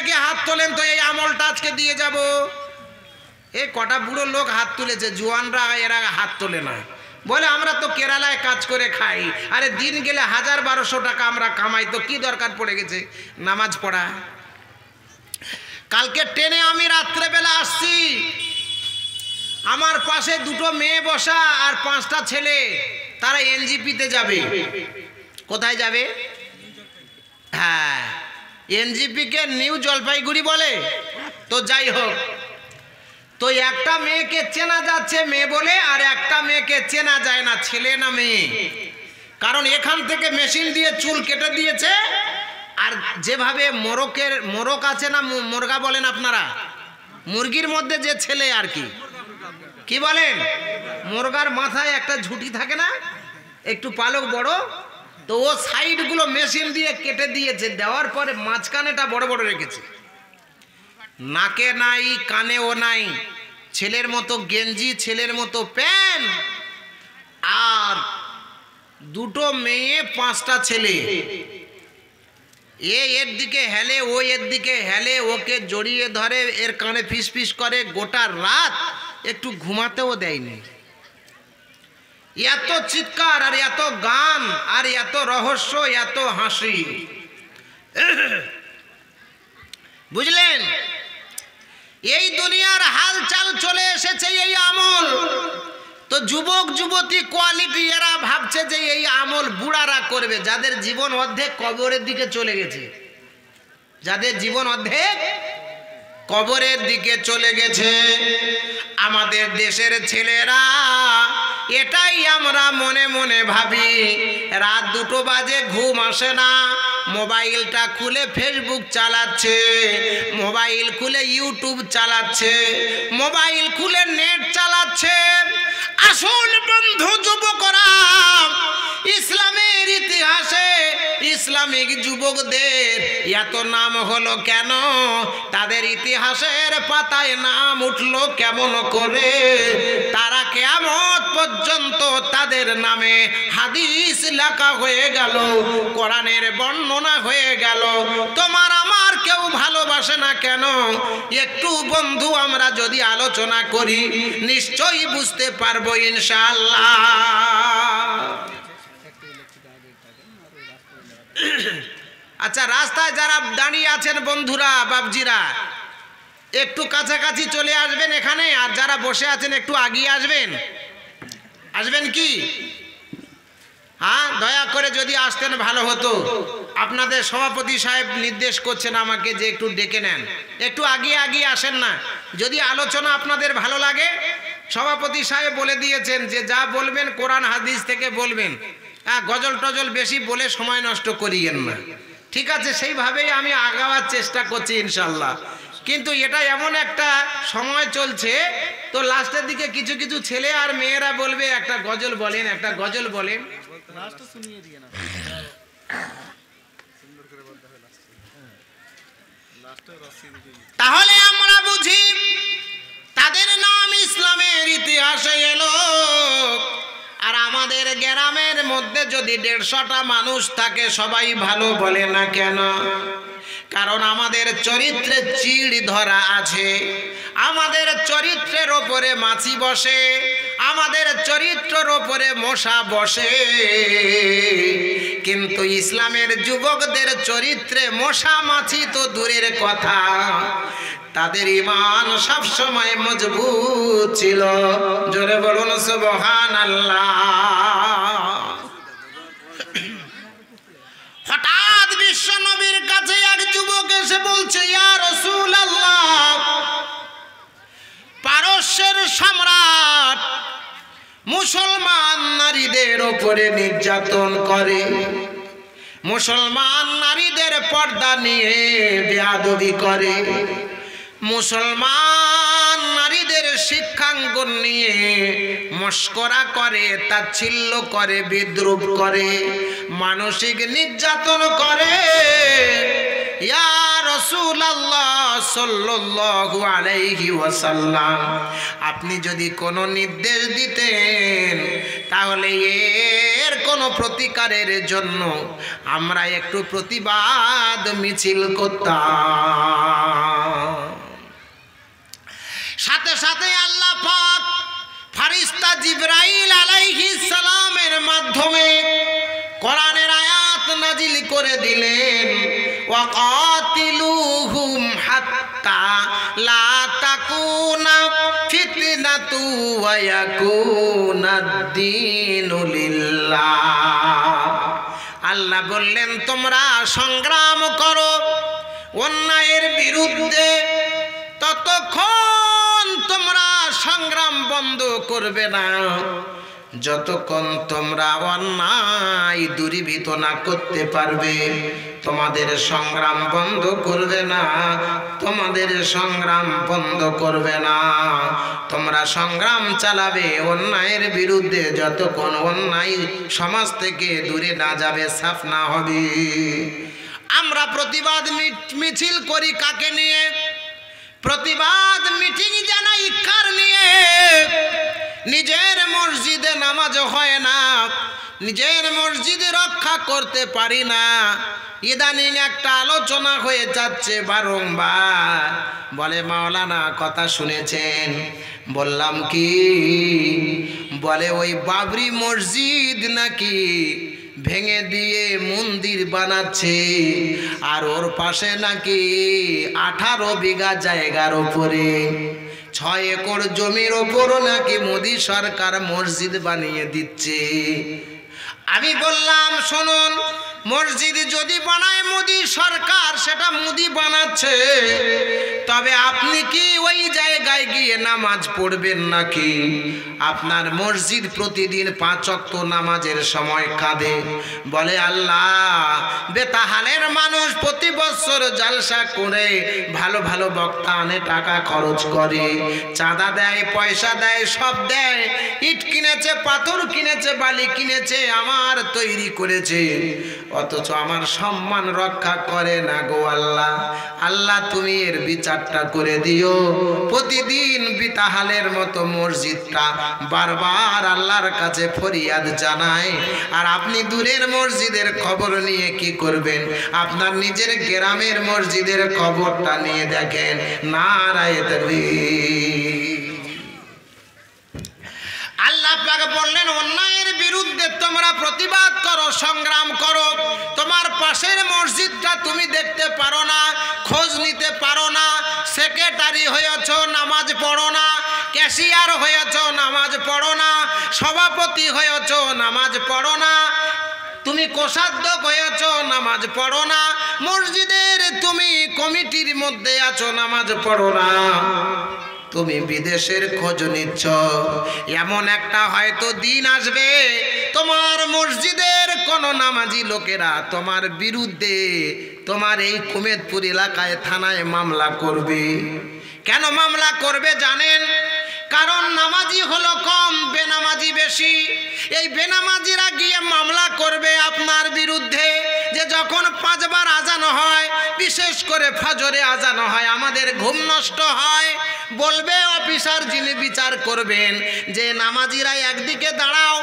নাকি হাত তোলেন তো এই আমলটা আজকে দিয়ে যাব। এই কটা বুড়ো লোক হাত তুলেছে, জোয়ানরা এরা হাত তোলে না, বলে আমরা তো কেরালায় কাজ করে খাই। আরে দিন গেলে 1000-1200 টাকা আমরা কামাই, তো কি দরকার পড়ে গেছে নামাজ পড়া। কালকে ট্রেনে আমি রাত্রেবেলা আসছি, আমার পাশে দুটো মেয়ে বসা আর 5টা ছেলে, তারা এনজিপিতে যাবে। কোথায় যাবে? হ্যাঁ, এনজিপিকে নিউ জলপাইগুড়ি বলে। তো যাই হোক, তো একটা মেয়েকে চেনা যাচ্ছে মেয়ে বলে, আর একটা মেয়েকে চেনা যায় না ছেলে না মেয়ে, কারণ এখান থেকে মেশিন দিয়ে চুল কেটে দিয়েছে। আর যেভাবে মোরক আছে না, মুরগা বলেন আপনারা, মুরগির মধ্যে যে ছেলে আর কি বলেন, মুরগার মাথায় একটা ঝুঁটি থাকে না, একটু পালক বড়, তো ও সাইডগুলো মেশিন দিয়ে কেটে দিয়েছে, দেওয়ার পরে মাঝখানেটা বড় বড় রেখেছে। নাকে নাই, কানেও নাই, ছেলের মতো গেঞ্জি, ছেলের মতো প্যান্ট, আর দুটো মেয়ে 5টা ছেলে। এর দিকে হেলে, ও এর দিকে হেলে, ওকে জড়িয়ে ধরে, এর কানে ফিস ফিস করে, গোটা রাত একটু ঘুমাতেও দেয়নি। এত চিৎকার আর এত গান আর এত রহস্য, এত হাসি, বুঝলেন? এই দুনিয়ার হালচাল চলে এসেছে এই আমল। তো যুবক যুবতী কোয়ালিটি এরা ভাবছে যে এই আমল বুড়ারা করবে, যাদের জীবন অর্ধেক কবরের দিকে চলে গেছে, যাদের জীবন অর্ধেক কবরের দিকে চলে গেছে। আমাদের দেশের ছেলেরা এটাই আমরা মনে মনে ভাবি, রাত 2টো বাজে ঘুম আসে না, মোবাইলটা খুলে ফেসবুক চালাচ্ছে, মোবাইল খুলে ইউটিউব চালাচ্ছে, মোবাইল খুলে নেট চালাচ্ছে। আসল বন্ধু যুবকরা, ইসলামের ইতিহাসে ইসলামিক যুবকদের এত নাম হলো কেন? তাদের ইতিহাসের পাতায় নাম উঠলো কেমন করে? তারা কিয়ামত পর্যন্ত তাদের নামে হাদিস লেখা হয়ে গেল, কোরআনের বর্ণনা হয়ে গেল। তোমার আমার কেউ ভালোবাসে না কেন? একটু বন্ধু আমরা যদি আলোচনা করি, নিশ্চয়ই বুঝতে পারবো ইনশাআল্লাহ। আচ্ছা, রাস্তায় যারা দাঁড়িয়ে আছেন বন্ধুরা, বাবজিরা, একটু কাছাকাছি চলে আসবেন এখানে, আর যারা বসে আছেন একটু আগিয়ে আসবেন। আসবেন কি? হ্যাঁ, দয়া করে যদি আসতেন ভালো হতো। আপনাদের সভাপতি সাহেব নির্দেশ করছেন আমাকে যে একটু ডেকে নেন, একটু আগিয়ে আগিয়ে আসেন না। যদি আলোচনা আপনাদের ভালো লাগে, সভাপতি সাহেব বলে দিয়েছেন যে যা বলবেন কোরআন হাদিস থেকে বলবেন, গজল টজল বেশি বলে সময় নষ্ট করিয়েন না। ঠিক আছে, সেইভাবেই আমি আগাবার চেষ্টা করছি ইনশাল্লাহ। কিন্তু এটা এমন একটা সময় চলছে, তো লাস্টের দিকে কিছু কিছু ছেলে আর মেয়েরা বলবে একটা গজল বলেন, একটা গজল বলেন। তাহলে আমরা বুঝি তাদের নাম ইসলামের ইতিহাসে এলো। আর আমাদের গ্রামের মধ্যে যদি 150টা মানুষ থাকে, সবাই ভালো বলে না কেন? কারণ আমাদের চরিত্রে চিড় ধরা আছে, আমাদের চরিত্রের ওপরে মাছি বসে, আমাদের চরিত্রের ওপরে মশা বসে। কিন্তু ইসলামের যুবকদের চরিত্রে মশা মাছি তো দূরের কথা, তাদের ঈমান সব সময় মজবুত ছিল। জোরে বলুন সুবহানাল্লাহ। হঠাৎ বিশ্ব নবীর কাছে এক যুবক এসে বলছে, ইয়া রাসূলুল্লাহ, পারস্যের সম্রাট মুসলমান নারীদের উপরে নির্যাতন করে, মুসলমান নারীদের পর্দা নিয়ে বেয়াদবি করে, মুসলমান নারীদের শিক্ষাঙ্গন নিয়ে মস্করা করে, তাচ্ছিল্য করে, বিদ্রুপ করে, মানসিক নির্যাতন করে। ইয়া রাসূলুল্লাহ সাল্লাল্লাহু আলাইহি ওয়াসাল্লাম, আপনি যদি কোনো নির্দেশ দিতেন তাহলে এর কোনো প্রতিকারের জন্য আমরা একটু প্রতিবাদ মিছিল করতাম। জিবরাইল আলাইহিস সালামের মাধ্যমে কোরআনের আয়াত নাজিল করে দিলেন, ওয়াকাতিলুহুম হাত্তা লা তাকুনা ফিতনাতু ওয়া ইয়াকুনাদ-দীনু লিল্লাহ। আল্লাহ বললেন তোমরা সংগ্রাম করো অন্যায়ের বিরুদ্ধে, ততক্ষণ তোমরা সংগ্রাম বন্ধ করবে না যতক্ষণ তোমরা অন্যায় দূরীভূত না করতে পারবে। তোমাদের সংগ্রাম বন্ধ করবে না, তোমাদের সংগ্রাম বন্ধ করবে না। তোমরা সংগ্রাম চালাবে অন্যায়ের বিরুদ্ধে যতক্ষণ অন্যায় সমাজ থেকে দূরে না যাবে, সাফ না হবে। আমরা প্রতিবাদ মিছিল করি কাকে নিয়ে? প্রতিবাদ মিটিং জানাই কার নিয়ে? নিজের মসজিদে নামাজ হয় না, নিজের মসজিদে রক্ষা করতে পারি না। ইদানিং একটা আলোচনা হয়ে যাচ্ছে বারংবার, বলে মাওলানা কথা শুনেছেন? বললাম কি? বলে ওই বাবরি মসজিদ নাকি ভেঙে দিয়ে মন্দির বানাচ্ছে, আর ওর পাশে নাকি 18 বিঘা জায়গার উপরে 6 একর জমির ওপরও নাকি মোদি সরকার মসজিদ বানিয়ে দিচ্ছে। আমি বললাম শুনুন, মসজিদ যদি বানায় মোদি সরকার, সেটা মোদি বানাচ্ছে, তবে আপনি কি ওই জায়গায় গিয়ে নামাজ পড়বেন নাকি? আপনার মসজিদ প্রতিদিন 5 ওয়াক্ত নামাজের সময় কাঁদে, বলে আল্লাহ বেতাহালের মানুষ প্রতি বছর জালসা করে ভালো ভালো বক্তা আনে, টাকা খরচ করে, চাঁদা দেয়, পয়সা দেয়, সব দেয়, ইট কিনেছে, পাথর কিনেছে, বালি কিনেছে, আমার তৈরি করেছে, অথচ আমার সম্মান রক্ষা করে না গো আল্লাহ। আল্লাহ তুমি এর বিচারটা করে দিও। প্রতিদিন বিতাহালের মতো মসজিদটা বারবার আল্লাহর কাছে ফরিয়াদ জানায়, আর আপনি দূরের মসজিদের খবর নিয়ে কি করবেন? আপনার নিজের গ্রামের মসজিদের খবরটা নিয়ে দেখেন। নারায়ে তাকবীর। আল্লাহ পাক বললেন অন্যায়ের বিরুদ্ধে তোমরা প্রতিবাদ করো, সংগ্রাম করো। তোমার পাশের মসজিদটা তুমি দেখতে পারো না, খোঁজ নিতে পারো না, সেক্রেটারি হয়েছ নামাজ পড়ো না, ক্যাশিয়ার হয়েছ নামাজ পড়ো না, সভাপতি হয়েছ নামাজ পড়ো না, তুমি কোষাধ্যক্ষ হয়েছ নামাজ পড়ো না, মসজিদের তুমি কমিটির মধ্যে আছো নামাজ পড়ো না, তুমি বিদেশের খোঁজ নিচ্ছ। এমন একটা হয়তো দিন আসবে তোমার মসজিদের কোন নামাজি লোকেরা তোমার বিরুদ্ধে তোমার এই কুমেদপুর এলাকায় থানায় মামলা করবে। কেন মামলা করবে জানেন? কারণ নামাজি হলো কম, বেনামাজি বেশি। এই বেনামাজিরা গিয়ে মামলা করবে আপনার বিরুদ্ধে যে যখন 5 বার আজান হয়, বিশেষ করে ফজরে আজান হয়, আমাদের ঘুম নষ্ট হয়, বলবে অফিসার যিনি বিচার করবেন যে নামাজিরা একদিকে দাঁড়াও,